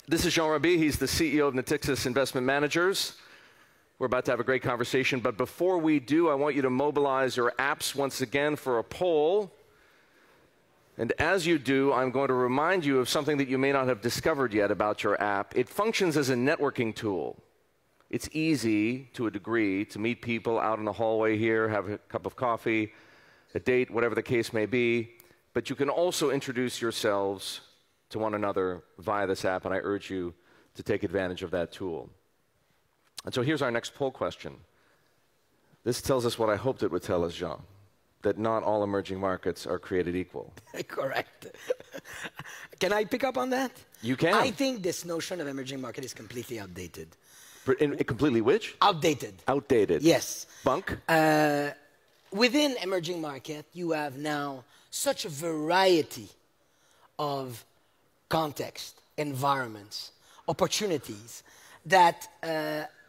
This is Raby. He's the CEO of Natixis Investment Managers. We're about to have a great conversation, but before we do, I want you to mobilize your apps once again for a poll. And as you do, I'm going to remind you of something that you may not have discovered yet about your app. It functions as a networking tool. It's easy, to a degree, to meet people out in the hallway here, have a cup of coffee, a date, whatever the case may be. But you can also introduce yourselves to one another via this app, and I urge you to take advantage of that tool. And so here's our next poll question. This tells us what I hoped it would tell us, Jean, that not all emerging markets are created equal. Correct. Can I pick up on that? You can. I think this notion of emerging market is completely outdated. Completely which? Outdated. Outdated. Yes. Bunk? Within emerging market, you have now such a variety of context, environments, opportunities, that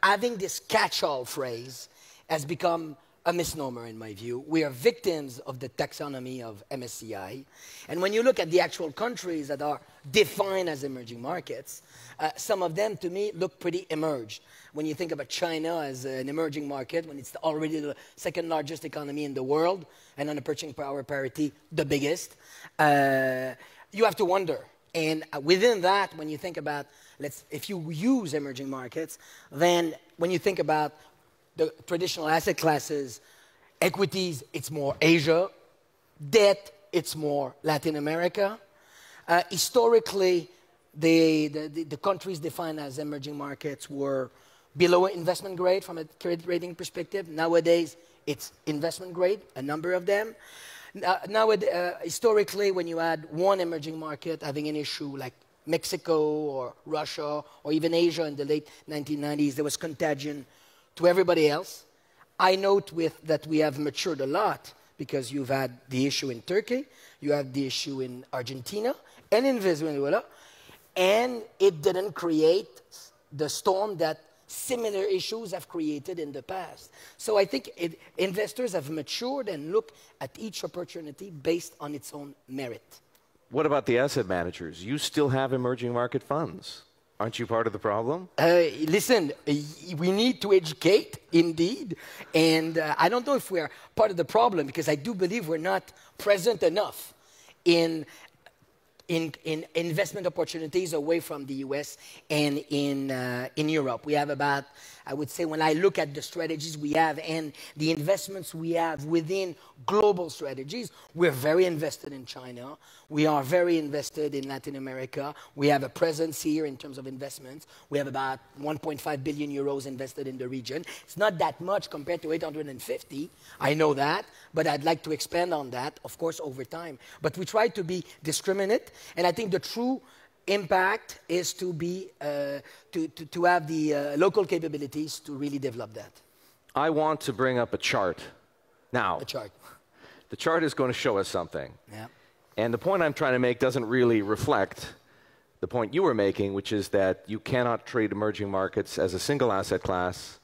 having this catch-all phrase has become a misnomer in my view. We are victims of the taxonomy of MSCI. And when you look at the actual countries that are defined as emerging markets, some of them, to me, look pretty emerged. When you think about China as an emerging market, when it's already the second largest economy in the world, and on a purchasing power parity, the biggest, you have to wonder. And within that, when you think about, if you use emerging markets, then when you think about the traditional asset classes, equities, it's more Asia. Debt, it's more Latin America. Historically, the countries defined as emerging markets were below investment grade from a credit rating perspective. Nowadays, it's investment grade, a number of them. Historically, when you had one emerging market having an issue like Mexico or Russia or even Asia in the late 1990s, there was contagion to everybody else. I note that we have matured a lot because you've had the issue in Turkey, you have the issue in Argentina and in Venezuela, and it didn't create the storm that similar issues have created in the past. So I think investors have matured and look at each opportunity based on its own merit. What about the asset managers? You still have emerging market funds. Aren't you part of the problem? Listen, we need to educate, indeed. And I don't know if we're part of the problem, because I do believe we're not present enough in investment opportunities away from the US and in Europe. We have about, I would say, when I look at the strategies we have and the investments we have within global strategies, we're very invested in China. We are very invested in Latin America. We have a presence here in terms of investments. We have about 1.5 billion euros invested in the region. It's not that much compared to 850. I know that, but I'd like to expand on that, of course, over time. But we try to be discriminate, and I think the true impact is to be to have the local capabilities to really develop that. I want to bring up a chart now. A chart. The chart is going to show us something. Yeah. And the point I'm trying to make doesn't really reflect the point you were making, which is that you cannot trade emerging markets as a single asset class.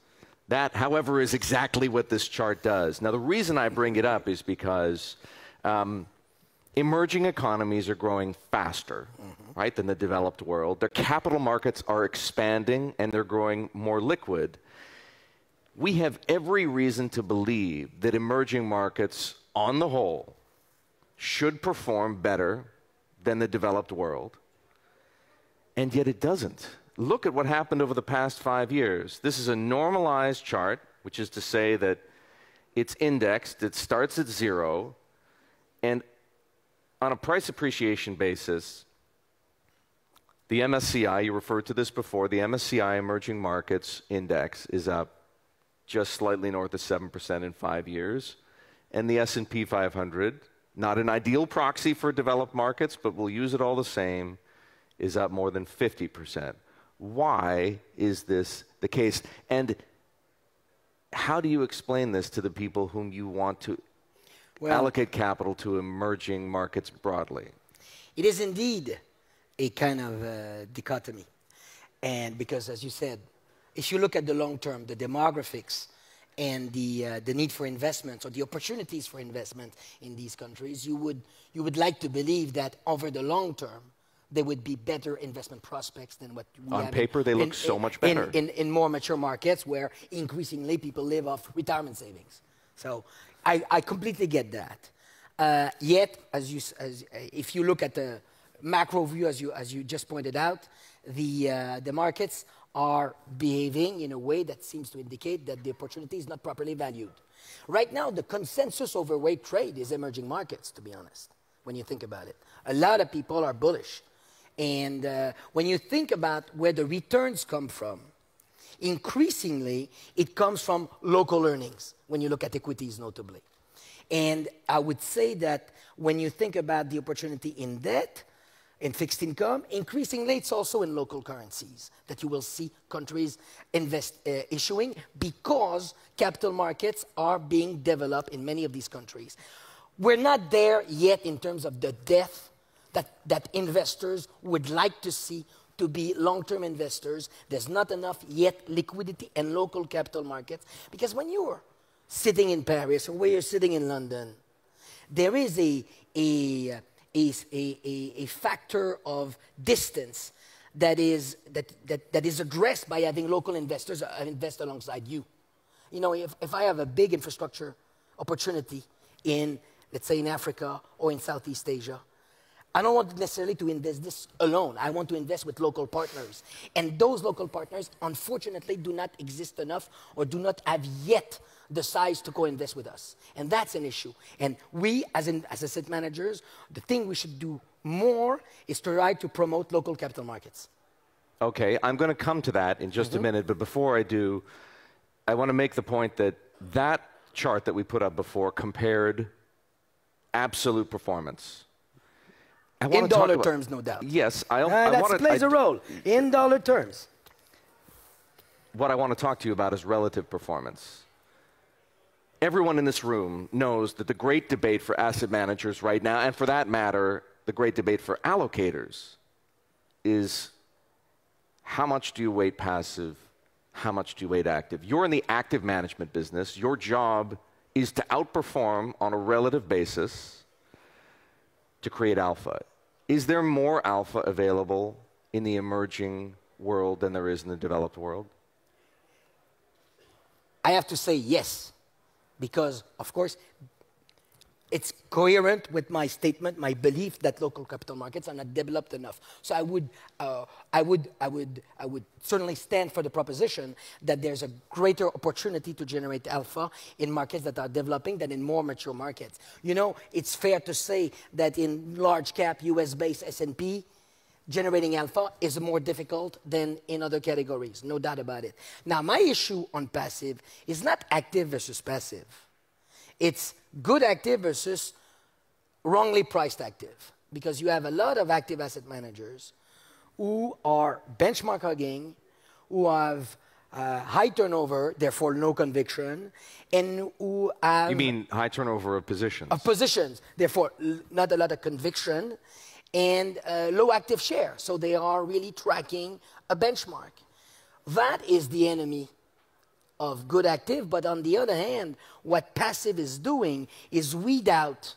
That, however, is exactly what this chart does. Now, the reason I bring it up is because emerging economies are growing faster, right, than the developed world. Their capital markets are expanding, and they're growing more liquid. We have every reason to believe that emerging markets, on the whole, should perform better than the developed world. And yet it doesn't. Look at what happened over the past 5 years. This is a normalized chart, which is to say that it's indexed, it starts at 0, and on a price appreciation basis, the MSCI, you referred to this before, the MSCI Emerging Markets Index is up just slightly north of 7% in 5 years. And the S&P 500, not an ideal proxy for developed markets, but we'll use it all the same, is up more than 50%. Why is this the case? And how do you explain this to the people whom you want to allocate capital to emerging markets broadly? It is indeed a kind of dichotomy. And because, as you said, if you look at the long term, the demographics and the need for investments or the opportunities for investment in these countries, you would like to believe that over the long term, there would be better investment prospects than what we have. On paper, they look so much better. In more mature markets where increasingly people live off retirement savings. So I completely get that. Yet, if you look at the macro view, as you just pointed out, the markets are behaving in a way that seems to indicate that the opportunity is not properly valued. Right now, the consensus overweight trade is emerging markets, to be honest, when you think about it. A lot of people are bullish. And when you think about where the returns come from, increasingly, it comes from local earnings, when you look at equities notably. And I would say that when you think about the opportunity in debt, in fixed income, increasingly it's also in local currencies that you will see countries issuing because capital markets are being developed in many of these countries. We're not there yet in terms of the depth that investors would like to see to be long-term investors. There's not enough yet liquidity and local capital markets, because when you're sitting in Paris or where you're sitting in London, there is a factor of distance that is addressed by having local investors invest alongside you. You know, if I have a big infrastructure opportunity in, let's say, in Africa or in Southeast Asia, I don't want necessarily to invest this alone. I want to invest with local partners. And those local partners, unfortunately, do not exist enough or do not have yet the size to co-invest with us. And that's an issue. And we, as asset managers, the thing we should do more is to try to promote local capital markets. Okay, I'm going to come to that in just a minute. But before I do, I want to make the point that that chart that we put up before compared absolute performance. In dollar terms, no doubt. Yes, that plays a role. In dollar terms. What I want to talk to you about is relative performance. Everyone in this room knows that the great debate for asset managers right now, and for that matter, the great debate for allocators, is how much do you weight passive, how much do you weight active? You're in the active management business. Your job is to outperform on a relative basis to create alpha. Is there more alpha available in the emerging world than there is in the developed world? I have to say yes, because, of course, it's coherent with my statement, my belief that local capital markets are not developed enough. So I would certainly stand for the proposition that there's a greater opportunity to generate alpha in markets that are developing than in more mature markets. You know, it's fair to say that in large cap US-based S&P, generating alpha is more difficult than in other categories, no doubt about it. Now, my issue on passive is not active versus passive. It's good active versus wrongly priced active, because you have a lot of active asset managers who are benchmark hugging, who have high turnover, therefore no conviction, and who have... You mean high turnover of positions? Of positions, therefore not a lot of conviction, and low active share. So they are really tracking a benchmark. That is the enemy of good active, but on the other hand, what passive is doing is weed out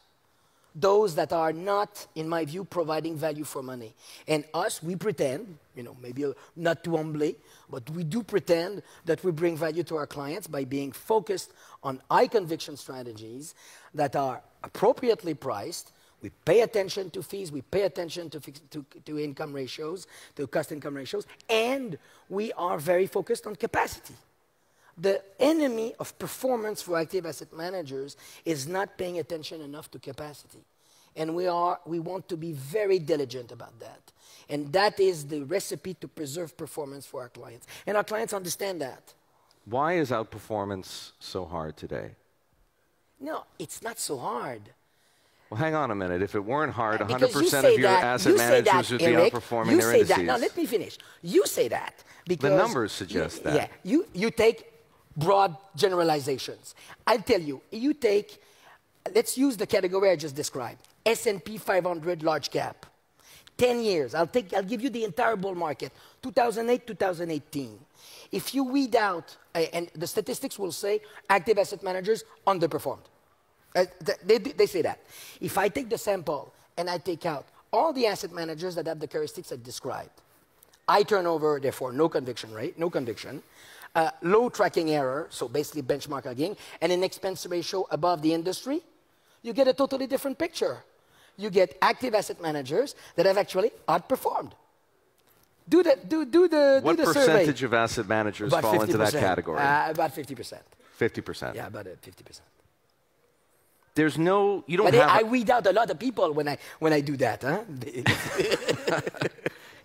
those that are not, in my view, providing value for money. And us, we pretend, you know, maybe not too humbly, but we do pretend that we bring value to our clients by being focused on high conviction strategies that are appropriately priced. We pay attention to fees, we pay attention to income ratios, to cost income ratios, and we are very focused on capacity. The enemy of performance for active asset managers is not paying attention enough to capacity. And we want to be very diligent about that. And that is the recipe to preserve performance for our clients. And our clients understand that. Why is outperformance so hard today? No, it's not so hard. Well, hang on a minute. If it weren't hard, 100% of your asset managers would be Erik, outperforming their indices. Now, let me finish. You say that because... The numbers suggest that. Yeah, you take broad generalizations. I'll tell you, you take, let's use the category I just described, S&P 500 large cap. 10 years, I'll give you the entire bull market, 2008, 2018. If you weed out, and the statistics will say active asset managers underperformed. They say that. If I take the sample and I take out all the asset managers that have the characteristics I described. High turnover, therefore no conviction rate, no conviction. Low tracking error, so basically benchmark again, and an expense ratio above the industry, you get a totally different picture. You get active asset managers that have actually outperformed. Do the survey. What percentage of asset managers about fall 50%. into that category? About 50%. 50%. Yeah, about 50%. There's no, you don't But have. I weed out a lot of people when I do that. Huh?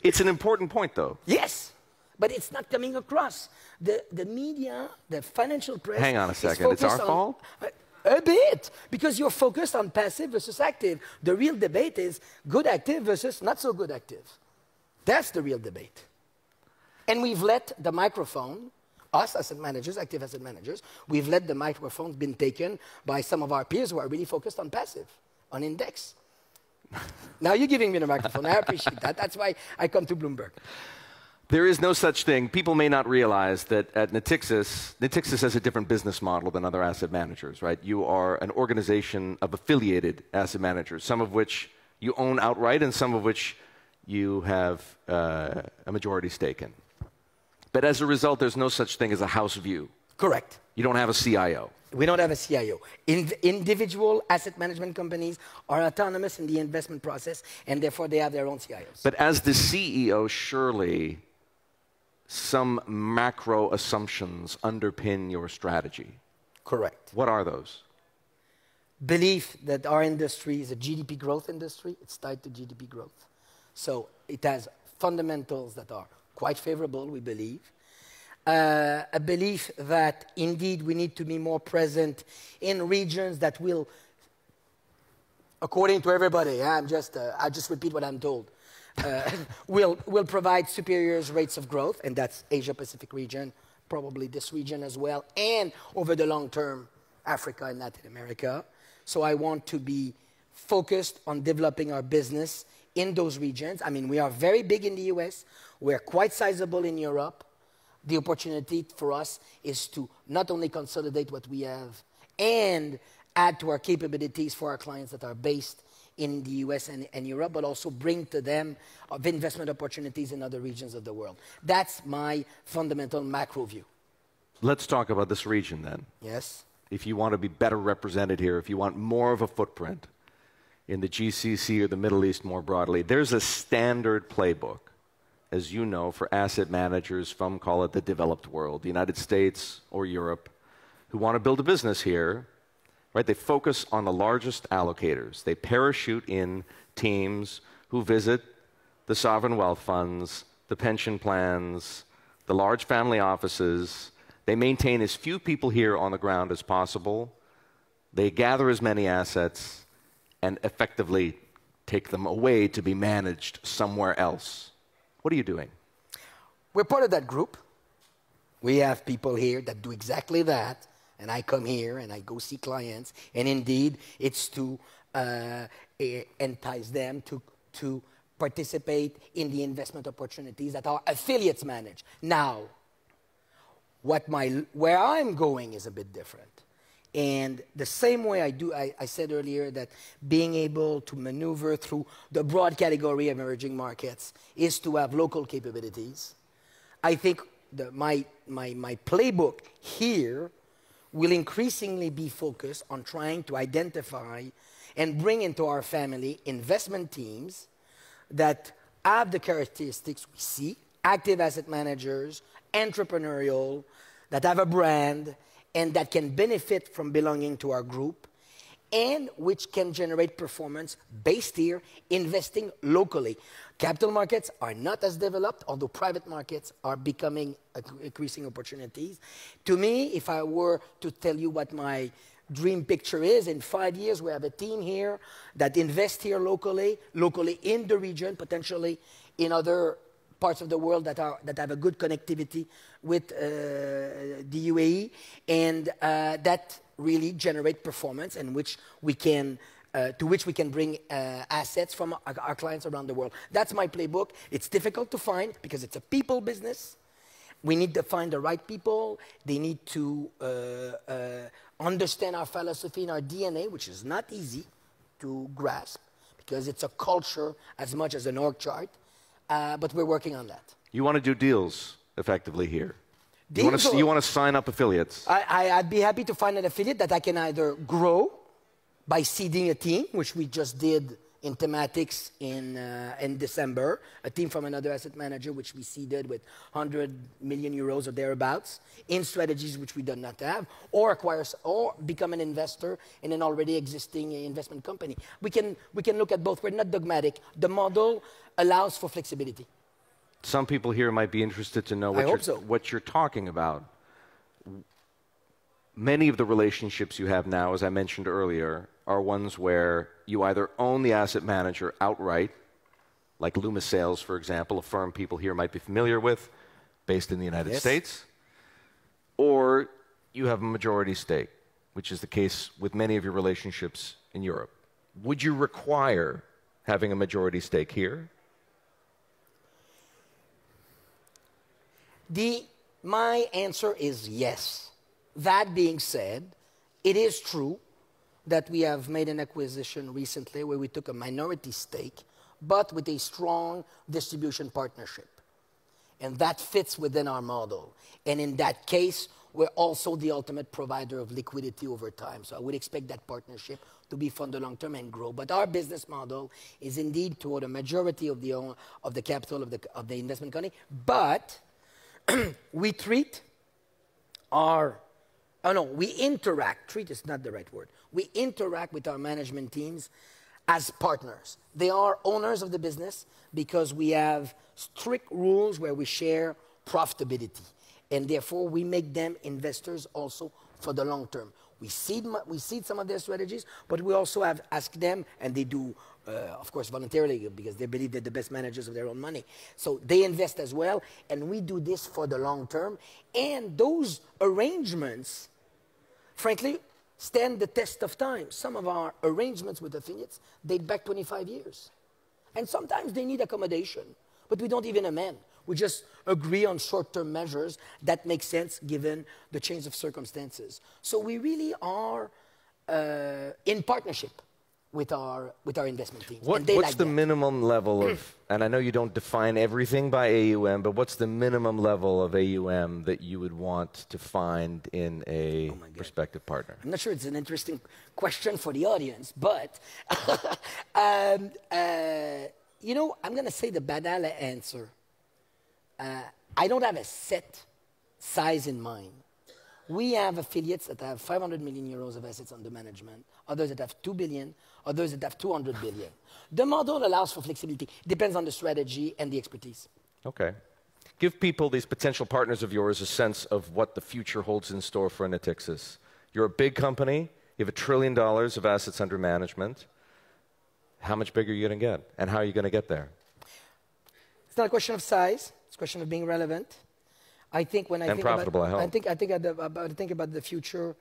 It's an important point, though. Yes, but it's not coming across. The media, the financial press. Hang on a is second. It's our focused on- fault? A bit, because you're focused on passive versus active. The real debate is good active versus not so good active. That's the real debate. And we've let the microphone, us asset managers, active asset managers, we've let the microphone been taken by some of our peers who are really focused on passive, on index. Now you're giving me the microphone. I appreciate that. That's why I come to Bloomberg. There is no such thing. People may not realize that at Natixis has a different business model than other asset managers, right? You are an organization of affiliated asset managers, some of which you own outright and some of which you have a majority stake in. But as a result, there's no such thing as a house view. Correct. You don't have a CIO. We don't have a CIO. Individual asset management companies are autonomous in the investment process, and therefore they have their own CIOs. But as the CEO, surely some macro assumptions underpin your strategy. Correct. What are those? Belief that our industry is a GDP growth industry. It's tied to GDP growth. So it has fundamentals that are quite favorable, we believe. A belief that indeed we need to be more present in regions that will, according to everybody, I just repeat what I'm told, will provide superior rates of growth, and that's Asia-Pacific region, probably this region as well, and over the long term, Africa and Latin America. So I want to be focused on developing our business in those regions. I mean, we are very big in the US. We're quite sizable in Europe. The opportunity for us is to not only consolidate what we have and add to our capabilities for our clients that are based in the US and Europe, but also bring to them investment opportunities in other regions of the world. That's my fundamental macro view. Let's talk about this region then. Yes. If you want to be better represented here, if you want more of a footprint in the GCC or the Middle East more broadly, there's a standard playbook, as you know, for asset managers from, call it, the developed world, the United States or Europe, who want to build a business here, right? They focus on the largest allocators. They parachute in teams who visit the sovereign wealth funds, the pension plans, the large family offices. They maintain as few people here on the ground as possible. They gather as many assets and effectively take them away to be managed somewhere else. What are you doing? We're part of that group. We have people here that do exactly that. And I come here and I go see clients. And indeed, it's to entice them to participate in the investment opportunities that our affiliates manage. Now, where I'm going is a bit different. And the same way I said earlier that being able to maneuver through the broad category of emerging markets is to have local capabilities. I think my playbook here will increasingly be focused on trying to identify and bring into our family investment teams that have the characteristics we see, active asset managers, entrepreneurial, that have a brand, and that can benefit from belonging to our group, and which can generate performance based here, investing locally. Capital markets are not as developed, although private markets are becoming increasing opportunities. To me, if I were to tell you what my dream picture is, in 5 years we have a team here that invests here locally in the region, potentially in other parts of the world that have a good connectivity with the UAE, and that really generate performance and to which we can bring assets from our clients around the world. That's my playbook. It's difficult to find because it's a people business. We need to find the right people. They need to understand our philosophy and our DNA, which is not easy to grasp, because it's a culture as much as an org chart, but we're working on that. You want to do deals effectively here. Deals you want to sign up affiliates. I'd be happy to find an affiliate that I can either grow by seeding a team, which we just did in Natixis in December, a team from another asset manager, which we seeded with 100 million euros or thereabouts, in strategies which we do not have, or acquire, or become an investor in an already existing investment company. We can look at both. We're not dogmatic. The model allows for flexibility. Some people here might be interested to know what you're talking about. Many of the relationships you have now, as I mentioned earlier, are ones where you either own the asset manager outright, like Loomis Sales, for example, a firm people here might be familiar with, based in the United States, or you have a majority stake, which is the case with many of your relationships in Europe. Would you require having a majority stake here? My answer is yes. That being said, it is true that we have made an acquisition recently where we took a minority stake, but with a strong distribution partnership. And that fits within our model. And in that case, we're also the ultimate provider of liquidity over time. So I would expect that partnership to be for the long term and grow. But our business model is indeed toward a majority of the capital of the investment company. But we treat our... Oh no, we interact. Treat is not the right word. We interact with our management teams as partners. They are owners of the business because we have strict rules where we share profitability. And therefore, we make them investors also for the long term. We seed some of their strategies, but we also have asked them, and they do, of course, voluntarily, because they believe they're the best managers of their own money. So they invest as well, and we do this for the long term. And those arrangements, frankly, stand the test of time. Some of our arrangements with affiliates date back 25 years. And sometimes they need accommodation, but we don't even amend. We just agree on short-term measures that make sense given the change of circumstances. So we really are in partnership with our investment teams. What's the minimum level of, and I know you don't define everything by AUM, but what's the minimum level of AUM that you would want to find in a prospective partner? I'm not sure it's an interesting question for the audience, but you know, I'm going to say the banal answer. I don't have a set size in mind. We have affiliates that have 500 million euros of assets under management, others that have 2 billion, others that have 200 billion. The model allows for flexibility. Depends on the strategy and the expertise. Okay. Give people, these potential partners of yours, a sense of what the future holds in store for Natixis. You're a big company. You have $1 trillion of assets under management. How much bigger are you going to get? And how are you going to get there? It's not a question of size. It's a question of being relevant. I think when I think profitable, about, I hope. think about the future,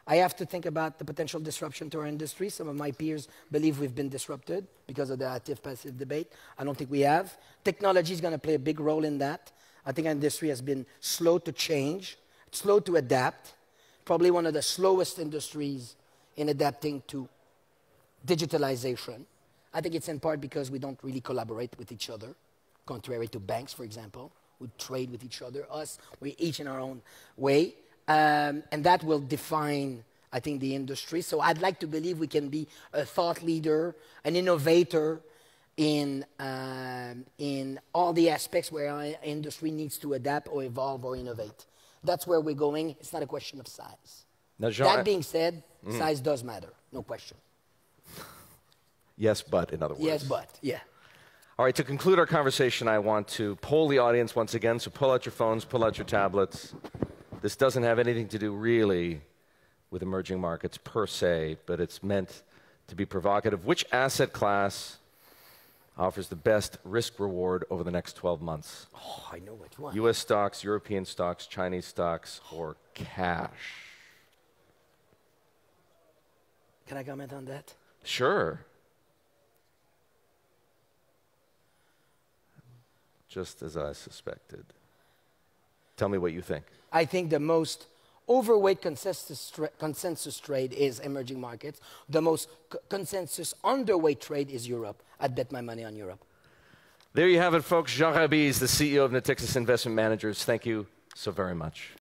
I have to think about the potential disruption to our industry. Some of my peers believe we've been disrupted because of the active-passive debate. I don't think we have. Technology is going to play a big role in that. I think our industry has been slow to change, slow to adapt, probably one of the slowest industries in adapting to digitalization. I think it's in part because we don't really collaborate with each other, contrary to banks, for example, who trade with each other. Us, we're each in our own way. And that will define, I think, the industry. So I'd like to believe we can be a thought leader, an innovator in all the aspects where our industry needs to adapt or evolve or innovate. That's where we're going. It's not a question of size. Now, Jean, that being said, size does matter, no question. Yes, but, in other words. Yes, but, yeah. All right, to conclude our conversation, I want to poll the audience once again. So pull out your phones, pull out your tablets. This doesn't have anything to do really with emerging markets per se, but it's meant to be provocative. Which asset class offers the best risk-reward over the next 12 months? Oh, I know which one. U.S. stocks, European stocks, Chinese stocks, or cash? Can I comment on that? Sure. Just as I suspected. Tell me what you think. I think the most overweight consensus trade is emerging markets. The most consensus underweight trade is Europe. I'd bet my money on Europe. There you have it, folks. Jean Raby is the CEO of Natixis Investment Managers. Thank you so very much.